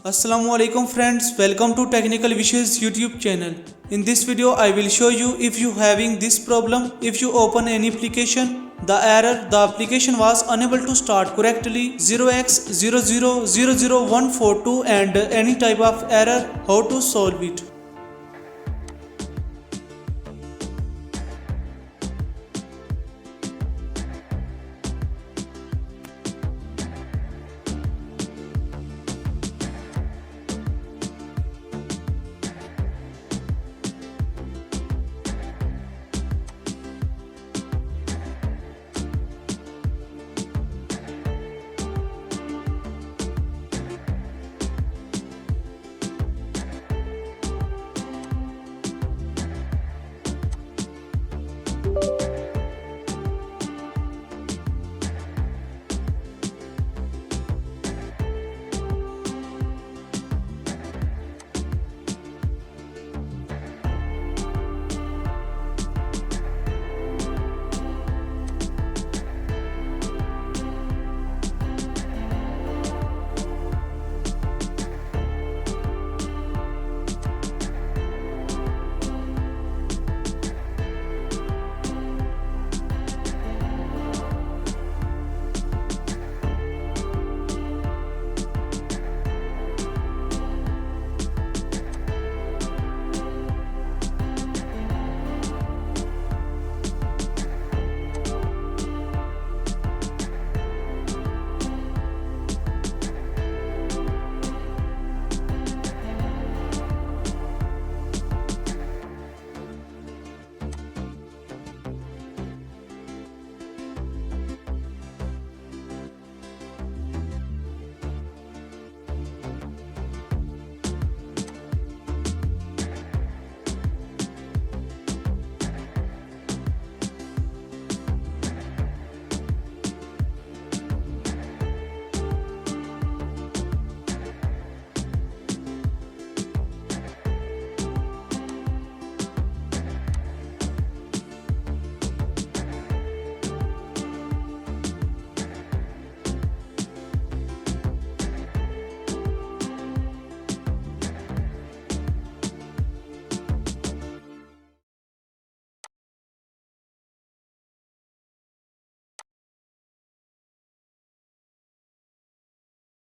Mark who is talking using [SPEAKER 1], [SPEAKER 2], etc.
[SPEAKER 1] Assalamualaikum friends, welcome to Technical Wishes YouTube channel. In this video I will show you if you having this problem. If you open any application, the application was unable to start correctly, 0x0000142 and any type of error, how to solve it.